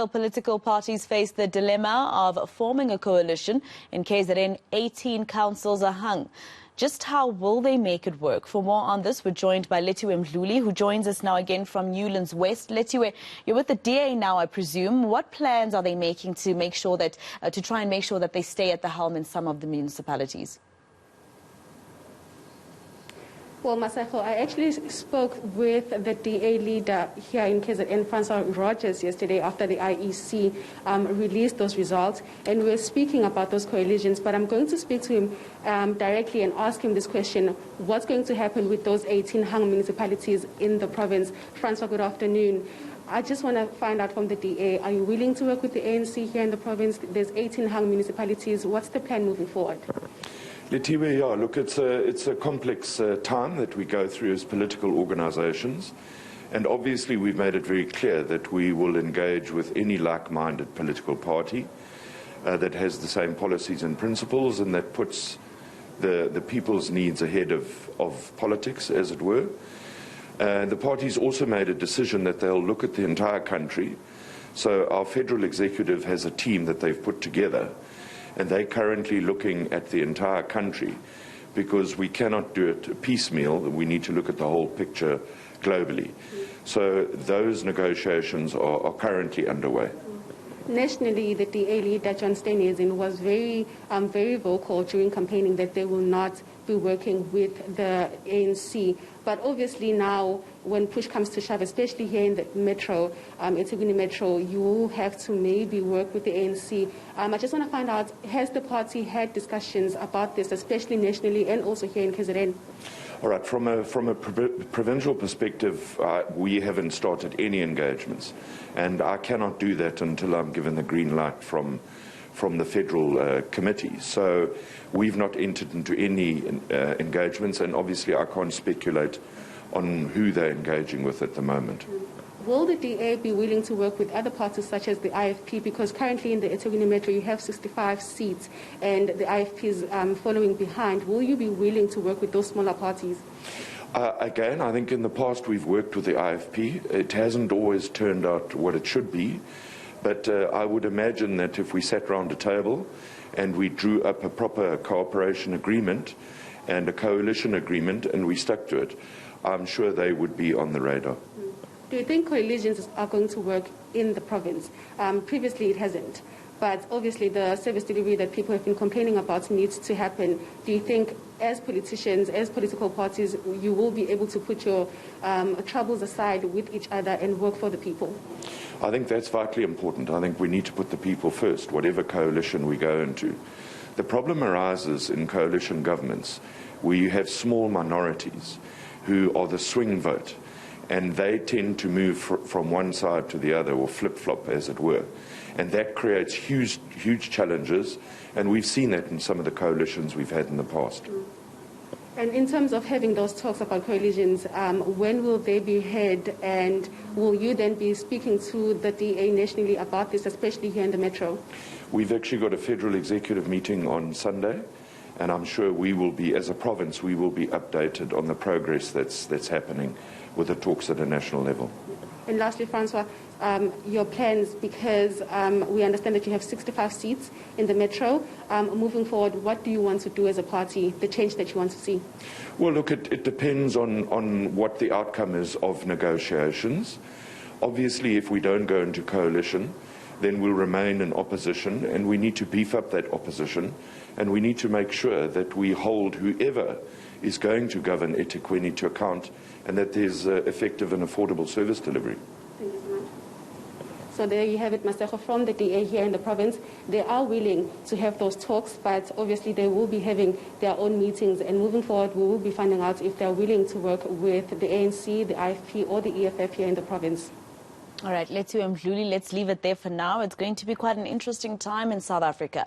Political parties face the dilemma of forming a coalition. In KZN, 18 councils are hung. Just how will they make it work? For more on this, we're joined by Lethiwe Mdluli, who joins us now again from Newlands West. Lethiwe, you're with the DA now, I presume. What plans are they making to make sure that, to try and make sure that they stay at the helm in some of the municipalities? Well, Maseko, I actually spoke with the DA leader here in KZN, Francois Rogers, yesterday after the IEC released those results, and we were speaking about those coalitions. But I'm going to speak to him directly and ask him this question: what's going to happen with those 18 hung municipalities in the province? Francois, good afternoon. I just want to find out from the DA, are you willing to work with the ANC here in the province? There's 18 hung municipalities. What's the plan moving forward? Lethiwe, yeah, look, it's a complex time that we go through as political organisations, and obviously we've made it very clear that we will engage with any like-minded political party that has the same policies and principles and that puts the people's needs ahead of politics, as it were. The parties also made a decision that they'll look at the entire country. So our federal executive has a team that they've put together, and they're currently looking at the entire country, because we cannot do it piecemeal. We need to look at the whole picture globally. So those negotiations are currently underway. Nationally, the DA leader, John Steenhuisen, was very vocal during campaigning that they will not be working with the ANC. But obviously now, when push comes to shove, especially here in the metro, Ethekwini Metro, you will have to maybe work with the ANC. I just want to find out, has the party had discussions about this, especially nationally and also here in KZN? All right, from a provincial perspective, we haven't started any engagements, and I cannot do that until I'm given the green light from the federal committee. So we've not entered into any engagements, and obviously I can't speculate on who they're engaging with at the moment. Will the DA be willing to work with other parties such as the IFP? Because currently in the Ethekwini Metro you have 65 seats and the IFP is following behind. Will you be willing to work with those smaller parties? Again, I think in the past we've worked with the IFP. It hasn't always turned out what it should be. But I would imagine that if we sat round a table and we drew up a proper cooperation agreement and a coalition agreement and we stuck to it, I'm sure they would be on the radar. Do you think coalitions are going to work in the province? Previously it hasn't, but obviously the service delivery that people have been complaining about needs to happen. Do you think as politicians, as political parties, you will be able to put your troubles aside with each other and work for the people? I think that's vitally important. I think we need to put the people first, whatever coalition we go into. The problem arises in coalition governments where you have small minorities who are the swing vote, and they tend to move from one side to the other, or flip-flop, as it were. And that creates huge challenges, and we've seen that in some of the coalitions we've had in the past. And in terms of having those talks about coalitions, when will they be had, and will you then be speaking to the DA nationally about this, especially here in the metro? We've actually got a federal executive meeting on Sunday, and I'm sure we will be, as a province, we will be updated on the progress that's happening with the talks at a national level. And lastly, Francois, your plans, because we understand that you have 65 seats in the metro. Moving forward, what do you want to do as a party, the change that you want to see? Well, look, it depends on what the outcome is of negotiations. Obviously, if we don't go into coalition, then we'll remain in opposition, and we need to beef up that opposition, and we need to make sure that we hold whoever is going to govern eThekwini to account, and that there's effective and affordable service delivery. Thank you so much. So there you have it, Maseko, from the DA here in the province. They are willing to have those talks, but obviously they will be having their own meetings, and moving forward we will be finding out if they're willing to work with the ANC, the IFP or the EFF here in the province. All right, Lethiwe Mdluli, let's leave it there for now. It's going to be quite an interesting time in South Africa.